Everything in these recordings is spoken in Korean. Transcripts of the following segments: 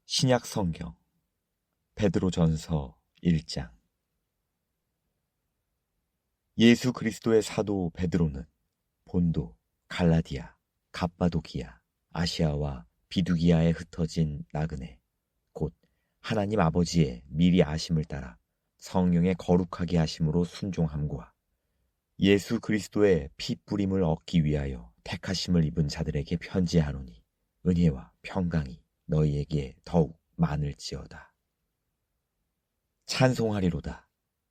신약 성경 베드로전서 1장. 예수 그리스도의 사도 베드로는 본도, 갈라디아, 갑바도기아, 아시아와 비두기아에 흩어진 나그네, 곧 하나님 아버지의 미리 아심을 따라 성령의 거룩하게 하심으로 순종함과 예수 그리스도의 피 뿌림을 얻기 위하여 택하심을 입은 자들에게 편지하노니 은혜와 평강이 너희에게 더욱 많을지어다. 찬송하리로다.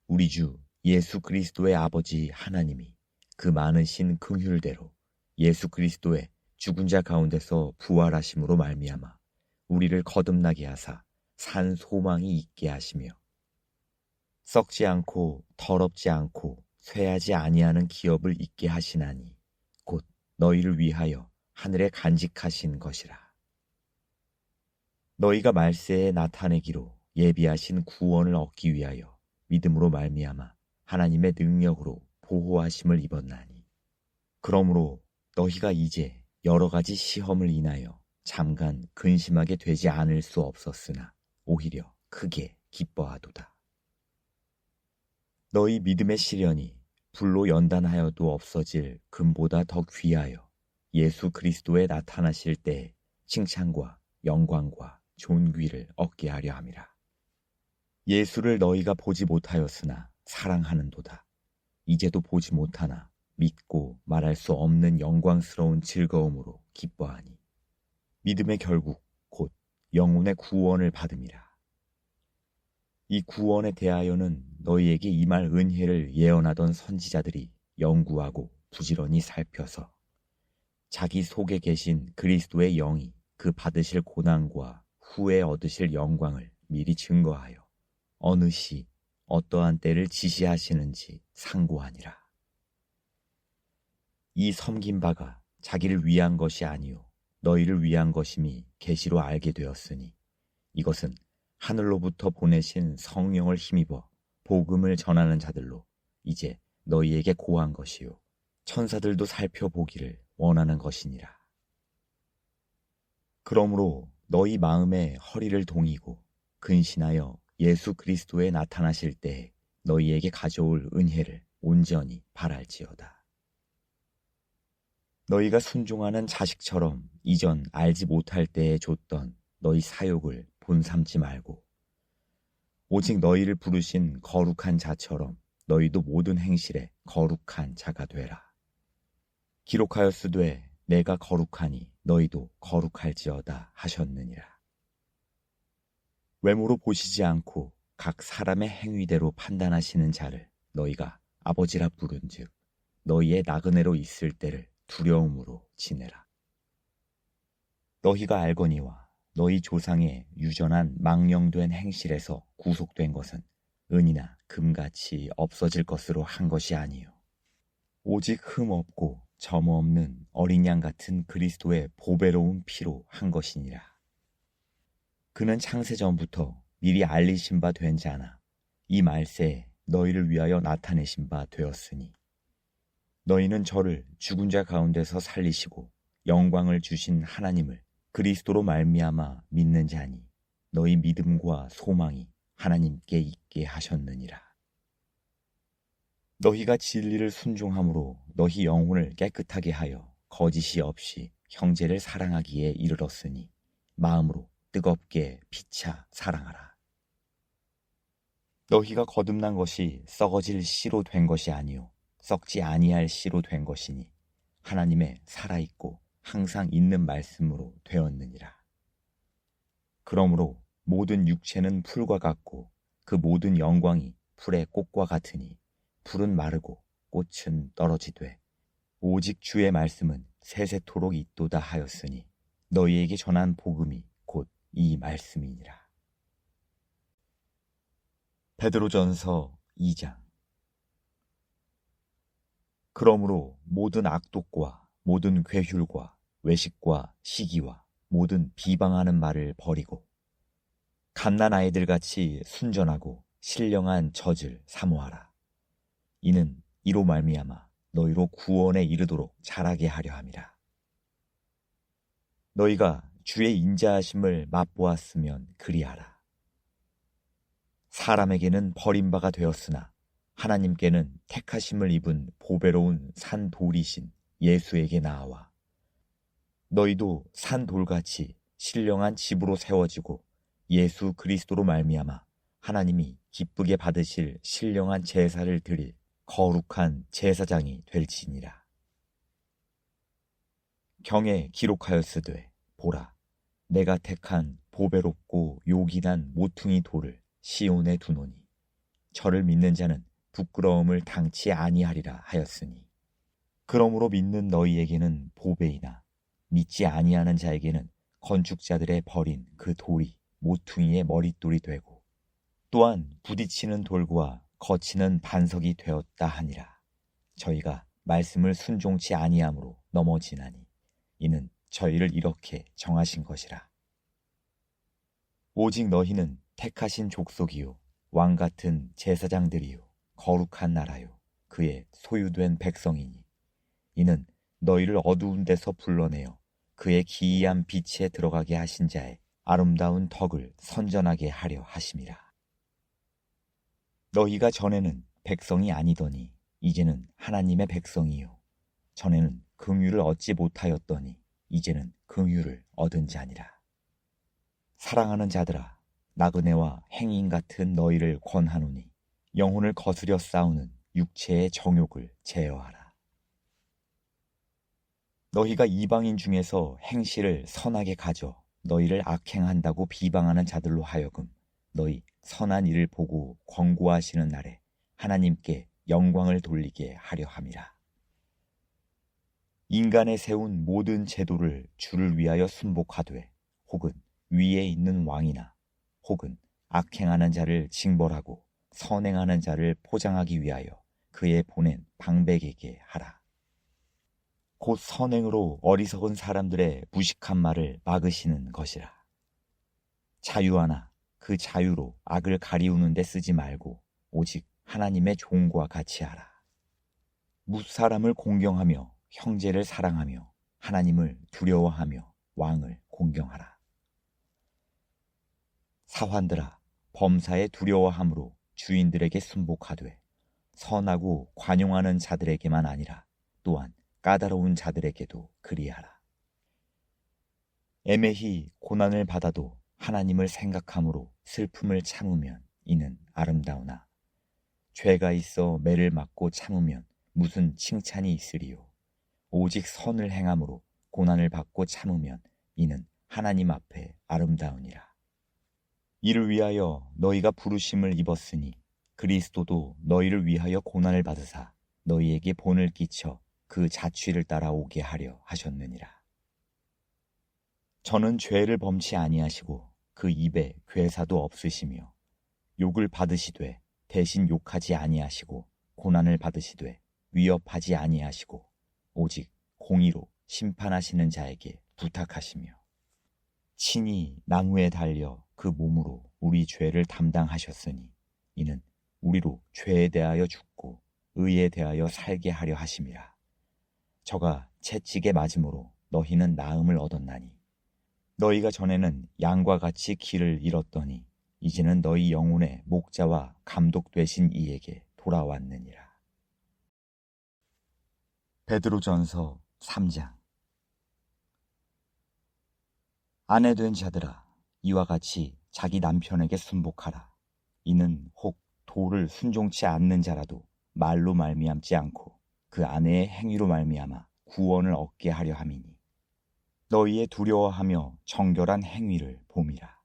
우리 주 예수 그리스도의 아버지 하나님이 그 많으신 긍휼대로 예수 그리스도의 죽은 자 가운데서 부활하심으로 말미암아 우리를 거듭나게 하사 산 소망이 있게 하시며 썩지 않고 더럽지 않고 쇠하지 아니하는 기업을 있게 하시나니 곧 너희를 위하여 하늘에 간직하신 것이라. 너희가 말세에 나타내기로 예비하신 구원을 얻기 위하여 믿음으로 말미암아 하나님의 능력으로 보호하심을 입었나니 그러므로 너희가 이제 여러 가지 시험을 인하여 잠깐 근심하게 되지 않을 수 없었으나 오히려 크게 기뻐하도다. 너희 믿음의 시련이 불로 연단하여도 없어질 금보다 더 귀하여 예수 그리스도에 나타나실 때에 칭찬과 영광과 존귀를 얻게 하려 함이라. 예수를 너희가 보지 못하였으나 사랑하는도다. 이제도 보지 못하나 믿고 말할 수 없는 영광스러운 즐거움으로 기뻐하니 믿음의 결국 곧 영혼의 구원을 받음이라. 이 구원에 대하여는 너희에게 임할 은혜를 예언하던 선지자들이 연구하고 부지런히 살펴서 자기 속에 계신 그리스도의 영이 그 받으실 고난과 후에 얻으실 영광을 미리 증거하여 어느 시 어떠한 때를 지시하시는지 상고하니라. 이 섬긴 바가 자기를 위한 것이 아니요 너희를 위한 것임이 계시로 알게 되었으니 이것은 하늘로부터 보내신 성령을 힘입어 복음을 전하는 자들로 이제 너희에게 고한 것이요 천사들도 살펴보기를 원하는 것이니라. 그러므로 너희 마음에 허리를 동이고 근신하여 예수 그리스도에 나타나실 때에 너희에게 가져올 은혜를 온전히 바랄지어다. 너희가 순종하는 자식처럼 이전 알지 못할 때에 줬던 너희 사욕을 본삼지 말고 오직 너희를 부르신 거룩한 자처럼 너희도 모든 행실에 거룩한 자가 되라. 기록하였으되 내가 거룩하니 너희도 거룩할지어다 하셨느니라. 외모로 보시지 않고 각 사람의 행위대로 판단하시는 자를 너희가 아버지라 부른즉 너희의 나그네로 있을 때를 두려움으로 지내라. 너희가 알거니와 너희 조상의 유전한 망령된 행실에서 구속된 것은 은이나 금같이 없어질 것으로 한 것이 아니요 오직 흠 없고 점 없는 어린 양 같은 그리스도의 보배로운 피로 한 것이니라. 그는 창세 전부터 미리 알리신 바 된 자나 이 말세에 너희를 위하여 나타내신 바 되었으니 너희는 저를 죽은 자 가운데서 살리시고 영광을 주신 하나님을 그리스도로 말미암아 믿는 자니 너희 믿음과 소망이 하나님께 있게 하셨느니라. 너희가 진리를 순종함으로 너희 영혼을 깨끗하게 하여 거짓이 없이 형제를 사랑하기에 이르렀으니 마음으로 뜨겁게 피차 사랑하라. 너희가 거듭난 것이 썩어질 씨로 된 것이 아니요 썩지 아니할 씨로 된 것이니 하나님의 살아있고 항상 있는 말씀으로 되었느니라. 그러므로 모든 육체는 풀과 같고 그 모든 영광이 풀의 꽃과 같으니 풀은 마르고 꽃은 떨어지되 오직 주의 말씀은 세세토록 있도다 하였으니 너희에게 전한 복음이 곧 이 말씀이니라. 베드로전서 2장. 그러므로 모든 악독과 모든 괴휼과 외식과 시기와 모든 비방하는 말을 버리고 갓난 아이들같이 순전하고 신령한 젖을 사모하라. 이는 이로 말미암아 너희로 구원에 이르도록 자라게 하려 함이라. 너희가 주의 인자하심을 맛보았으면 그리하라. 사람에게는 버림바가 되었으나 하나님께는 택하심을 입은 보배로운 산 돌이신 예수에게 나아와 너희도 산 돌같이 신령한 집으로 세워지고 예수 그리스도로 말미암아 하나님이 기쁘게 받으실 신령한 제사를 드릴 거룩한 제사장이 될지니라. 경에 기록하였으되 보라 내가 택한 보배롭고 요긴한 모퉁이 돌을 시온에 두노니 저를 믿는 자는 부끄러움을 당치 아니하리라 하였으니 그러므로 믿는 너희에게는 보배이나 믿지 아니하는 자에게는 건축자들의 버린 그 돌이 모퉁이의 머릿돌이 되고 또한 부딪히는 돌과 거치는 반석이 되었다 하니라. 저희가 말씀을 순종치 아니함으로 넘어지나니 이는 저희를 이렇게 정하신 것이라. 오직 너희는 택하신 족속이요 왕같은 제사장들이요 거룩한 나라요 그의 소유된 백성이니 이는 너희를 어두운 데서 불러내어 그의 기이한 빛에 들어가게 하신 자의 아름다운 덕을 선전하게 하려 하심이라. 너희가 전에는 백성이 아니더니 이제는 하나님의 백성이요 전에는 긍휼을 얻지 못하였더니 이제는 긍휼을 얻은 자니라. 사랑하는 자들아 나그네와 행인 같은 너희를 권하노니 영혼을 거스려 싸우는 육체의 정욕을 제어하라. 너희가 이방인 중에서 행실을 선하게 가져 너희를 악행한다고 비방하는 자들로 하여금 너희 선한 일을 보고 권고하시는 날에 하나님께 영광을 돌리게 하려 함이라. 인간에 세운 모든 제도를 주를 위하여 순복하되 혹은 위에 있는 왕이나 혹은 악행하는 자를 징벌하고 선행하는 자를 포장하기 위하여 그의 보낸 방백에게 하라. 곧 선행으로 어리석은 사람들의 무식한 말을 막으시는 것이라. 자유하나 그 자유로 악을 가리우는 데 쓰지 말고 오직 하나님의 종과 같이 하라. 무사람을 공경하며 형제를 사랑하며 하나님을 두려워하며 왕을 공경하라. 사환들아 범사에 두려워함으로 주인들에게 순복하되 선하고 관용하는 자들에게만 아니라 또한 까다로운 자들에게도 그리하라. 애매히 고난을 받아도 하나님을 생각함으로 슬픔을 참으면 이는 아름다우나 죄가 있어 매를 맞고 참으면 무슨 칭찬이 있으리요. 오직 선을 행함으로 고난을 받고 참으면 이는 하나님 앞에 아름다우니라. 이를 위하여 너희가 부르심을 입었으니 그리스도도 너희를 위하여 고난을 받으사 너희에게 본을 끼쳐 그 자취를 따라오게 하려 하셨느니라. 저는 죄를 범치 아니하시고 그 입에 괴사도 없으시며 욕을 받으시되 대신 욕하지 아니하시고 고난을 받으시되 위협하지 아니하시고 오직 공의로 심판하시는 자에게 부탁하시며 친히 나무에 달려 그 몸으로 우리 죄를 담당하셨으니 이는 우리로 죄에 대하여 죽고 의에 대하여 살게 하려 하심이라. 저가 채찍에 맞음으로 너희는 나음을 얻었나니 너희가 전에는 양과 같이 길을 잃었더니 이제는 너희 영혼의 목자와 감독 되신 이에게 돌아왔느니라. 베드로전서 3장. 아내 된 자들아 이와 같이 자기 남편에게 순복하라. 이는 혹 도를 순종치 않는 자라도 말로 말미암지 않고 그 아내의 행위로 말미암아 구원을 얻게 하려 함이니 너희의 두려워하며 정결한 행위를 봄이라.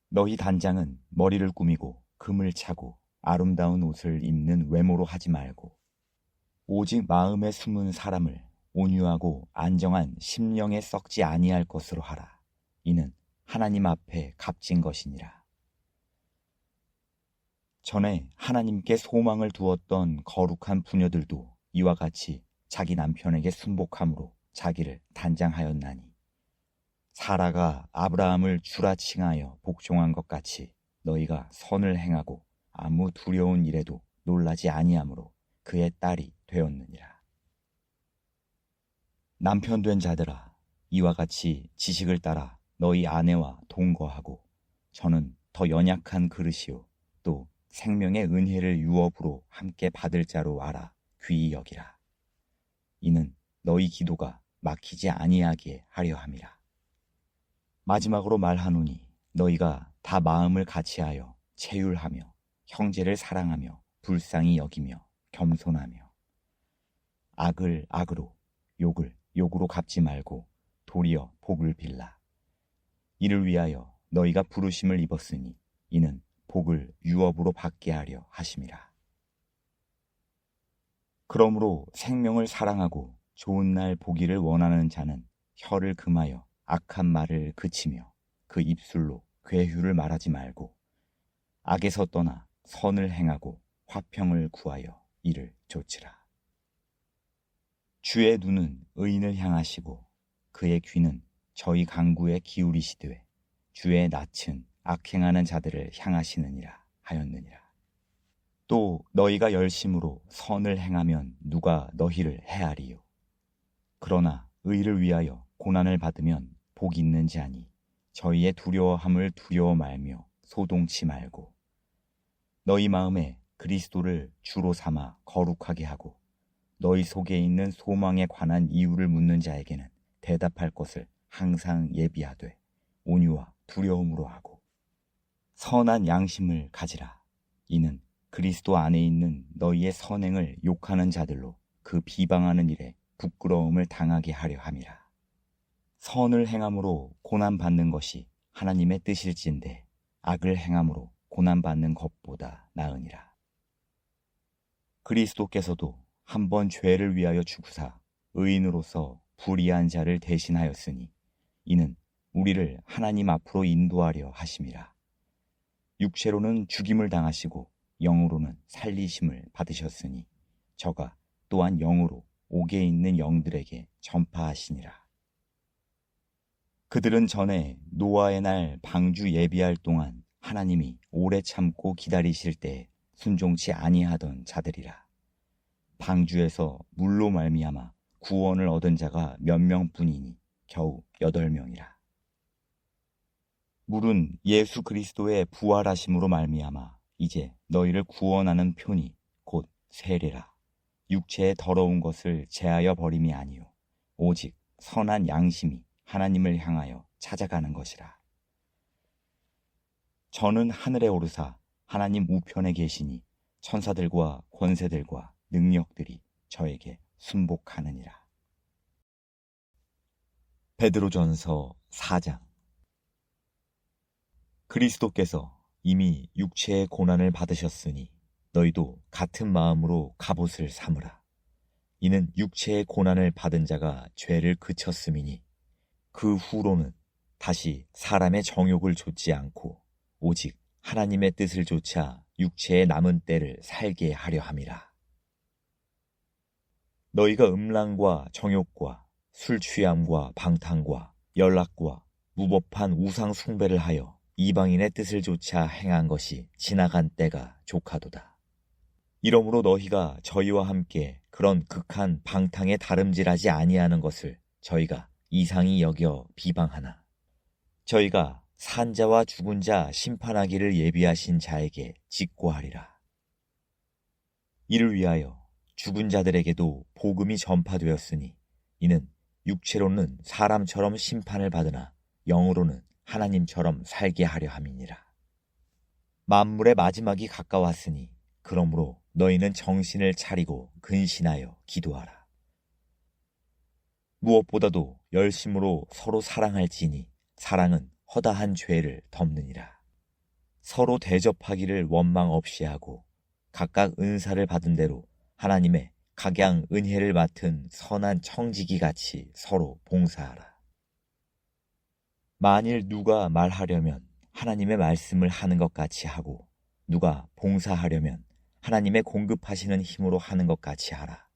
너희 단장은 머리를 꾸미고 금을 차고 아름다운 옷을 입는 외모로 하지 말고 오직 마음에 숨은 사람을 온유하고 안정한 심령에 썩지 아니할 것으로 하라. 이는 하나님 앞에 값진 것이니라. 전에 하나님께 소망을 두었던 거룩한 부녀들도 이와 같이 자기 남편에게 순복함으로 자기를 단장하였나니 사라가 아브라함을 주라 칭하여 복종한 것 같이 너희가 선을 행하고 아무 두려운 일에도 놀라지 아니하므로 그의 딸이 되었느니라. 남편 된 자들아 이와 같이 지식을 따라 너희 아내와 동거하고 저는 더 연약한 그릇이요 또 생명의 은혜를 유업으로 함께 받을 자로 알아 귀히 여기라. 이는 너희 기도가 막히지 아니하게 하려 함이라. 마지막으로 말하노니 너희가 다 마음을 같이하여 체휼하며 형제를 사랑하며 불쌍히 여기며 겸손하며 악을 악으로 욕을 욕으로 갚지 말고 도리어 복을 빌라. 이를 위하여 너희가 부르심을 입었으니 이는 복을 유업으로 받게 하려 하심이라. 그러므로 생명을 사랑하고 좋은 날 보기를 원하는 자는 혀를 금하여 악한 말을 그치며 그 입술로 괴휴를 말하지 말고 악에서 떠나 선을 행하고 화평을 구하여 이를 좇으라. 주의 눈은 의인을 향하시고 그의 귀는 저희 강구에 기울이시되 주의 낯은 악행하는 자들을 향하시느니라 하였느니라. 또 너희가 열심으로 선을 행하면 누가 너희를 해하리요. 그러나 의를 위하여 고난을 받으면 복이 있는 자니 저희의 두려워함을 두려워 말며 소동치 말고 너희 마음에 그리스도를 주로 삼아 거룩하게 하고 너희 속에 있는 소망에 관한 이유를 묻는 자에게는 대답할 것을 항상 예비하되 온유와 두려움으로 하고 선한 양심을 가지라. 이는 그리스도 안에 있는 너희의 선행을 욕하는 자들로 그 비방하는 일에 부끄러움을 당하게 하려 함이라. 선을 행함으로 고난받는 것이 하나님의 뜻일진데 악을 행함으로 고난받는 것보다 나으니라. 그리스도께서도 한 번 죄를 위하여 죽으사 의인으로서 불의한 자를 대신하였으니 이는 우리를 하나님 앞으로 인도하려 하심이라. 육체로는 죽임을 당하시고 영으로는 살리심을 받으셨으니 저가 또한 영으로 옥에 있는 영들에게 전파하시니라. 그들은 전에 노아의 날 방주 예비할 동안 하나님이 오래 참고 기다리실 때에 순종치 아니하던 자들이라. 방주에서 물로 말미암아 구원을 얻은 자가 몇 명뿐이니 겨우 8명이라. 물은 예수 그리스도의 부활하심으로 말미암아 이제 너희를 구원하는 표니 곧 세례라. 육체의 더러운 것을 제하여 버림이 아니요 오직 선한 양심이 하나님을 향하여 찾아가는 것이라. 저는 하늘에 오르사 하나님 우편에 계시니 천사들과 권세들과 능력들이 저에게 순복하느니라. 베드로전서 4장. 그리스도께서 이미 육체의 고난을 받으셨으니 너희도 같은 마음으로 갑옷을 삼으라. 이는 육체의 고난을 받은 자가 죄를 그쳤음이니 그 후로는 다시 사람의 정욕을 좇지 않고 오직 하나님의 뜻을 좇아 육체의 남은 때를 살게 하려 함이라. 너희가 음란과 정욕과 술 취함과 방탕과 연락과 무법한 우상 숭배를 하여 이방인의 뜻을 좇아 행한 것이 지나간 때가 족하도다. 이러므로 너희가 저희와 함께 그런 극한 방탕에 다름질하지 아니하는 것을 저희가 이상히 여겨 비방하나 저희가 산자와 죽은 자 심판하기를 예비하신 자에게 직고하리라. 이를 위하여 죽은 자들에게도 복음이 전파되었으니 이는 육체로는 사람처럼 심판을 받으나 영으로는 하나님처럼 살게 하려 함이니라. 만물의 마지막이 가까웠으니 그러므로 너희는 정신을 차리고 근신하여 기도하라. 무엇보다도 열심으로 서로 사랑할지니 사랑은 허다한 죄를 덮느니라. 서로 대접하기를 원망 없이 하고 각각 은사를 받은 대로 하나님의 각양 은혜를 맡은 선한 청지기 같이 서로 봉사하라. 만일 누가 말하려면 하나님의 말씀을 하는 것 같이 하고 누가 봉사하려면 하나님의 공급하시는 힘으로 하는 것 같이 하라.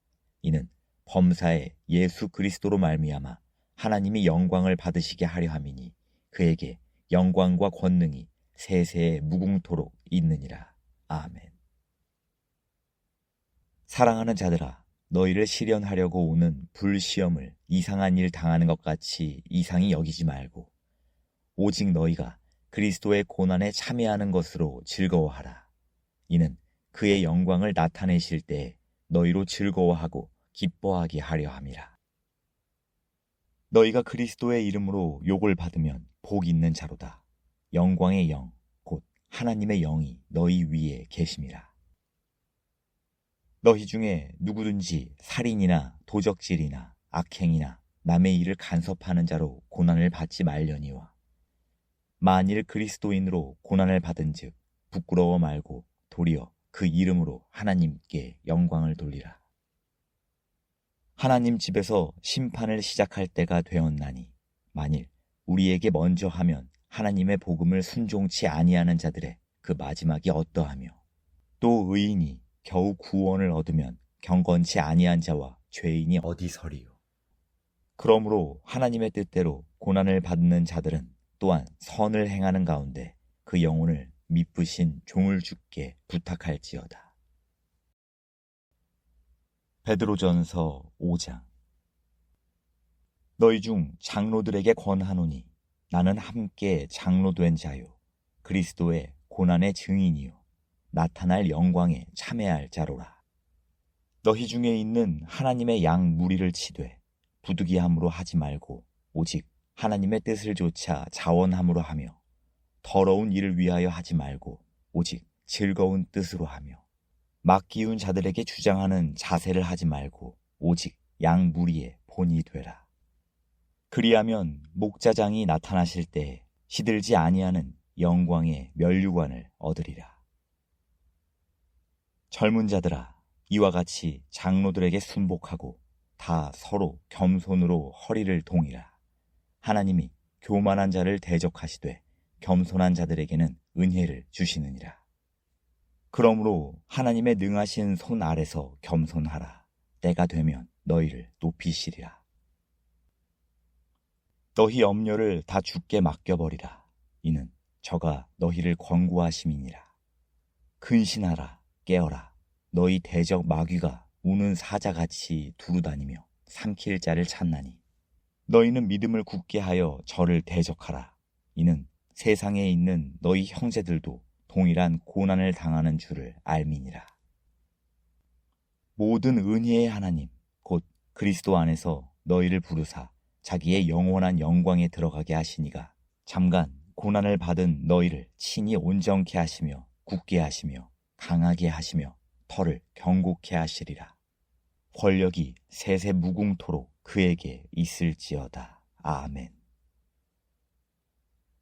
이는 범사에 예수 그리스도로 말미암아 하나님이 영광을 받으시게 하려 함이니 그에게 영광과 권능이 세세에 무궁토록 있느니라. 아멘. 사랑하는 자들아, 너희를 시련하려고 오는 불시험을 이상한 일 당하는 것 같이 이상히 여기지 말고 오직 너희가 그리스도의 고난에 참여하는 것으로 즐거워하라. 이는 그의 영광을 나타내실 때에 너희로 즐거워하고 기뻐하게 하려 함이라. 너희가 그리스도의 이름으로 욕을 받으면 복 있는 자로다. 영광의 영, 곧 하나님의 영이 너희 위에 계심이라. 너희 중에 누구든지 살인이나 도적질이나 악행이나 남의 일을 간섭하는 자로 고난을 받지 말려니와 만일 그리스도인으로 고난을 받은 즉 부끄러워 말고 도리어 그 이름으로 하나님께 영광을 돌리라. 하나님 집에서 심판을 시작할 때가 되었나니 만일 우리에게 먼저 하면 하나님의 복음을 순종치 아니하는 자들의 그 마지막이 어떠하며 또 의인이 겨우 구원을 얻으면 경건치 아니한 자와 죄인이 어디 서리요. 그러므로 하나님의 뜻대로 고난을 받는 자들은 또한 선을 행하는 가운데 그 영혼을 미쁘신 종을 주께 부탁할지어다. 베드로전서 5장. 너희 중 장로들에게 권하노니 나는 함께 장로된 자요 그리스도의 고난의 증인이요 나타날 영광에 참여할 자로라. 너희 중에 있는 하나님의 양 무리를 치되 부득이함으로 하지 말고 오직 하나님의 뜻을 조차 자원함으로 하며 더러운 일을 위하여 하지 말고 오직 즐거운 뜻으로 하며 막 기운 자들에게 주장하는 자세를 하지 말고 오직 양 무리의 본이 되라. 그리하면 목자장이 나타나실 때에 시들지 아니하는 영광의 면류관을 얻으리라. 젊은 자들아, 이와 같이 장로들에게 순복하고 다 서로 겸손으로 허리를 동이라. 하나님이 교만한 자를 대적하시되 겸손한 자들에게는 은혜를 주시느니라. 그러므로 하나님의 능하신 손 아래서 겸손하라. 때가 되면 너희를 높이시리라. 너희 염려를 다 주께 맡겨버리라. 이는 저가 너희를 권고하심이니라. 근신하라, 깨어라. 너희 대적 마귀가 우는 사자같이 두루다니며 삼킬 자를 찾나니 너희는 믿음을 굳게 하여 저를 대적하라. 이는 세상에 있는 너희 형제들도 동일한 고난을 당하는 줄을 알미니라. 모든 은혜의 하나님 곧 그리스도 안에서 너희를 부르사 자기의 영원한 영광에 들어가게 하시니가 잠깐 고난을 받은 너희를 친히 온전케 하시며 굳게 하시며 강하게 하시며 터를 견고케 하시리라. 권력이 세세 무궁토록 그에게 있을지어다. 아멘.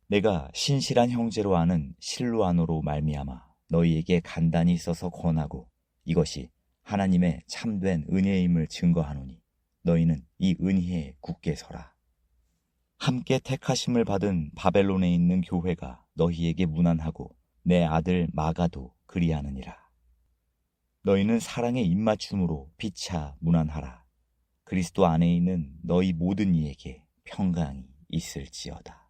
내가 신실한 형제로 아는 실루아노로 말미암아 너희에게 간단히 써서 권하고 이것이 하나님의 참된 은혜임을 증거하노니 너희는 이 은혜에 굳게 서라. 함께 택하심을 받은 바벨론에 있는 교회가 너희에게 문안하고 내 아들 마가도 그리하느니라. 너희는 사랑의 입맞춤으로 피차 문안하라. 그리스도 안에 있는 너희 모든 이에게 평강이 있을지어다.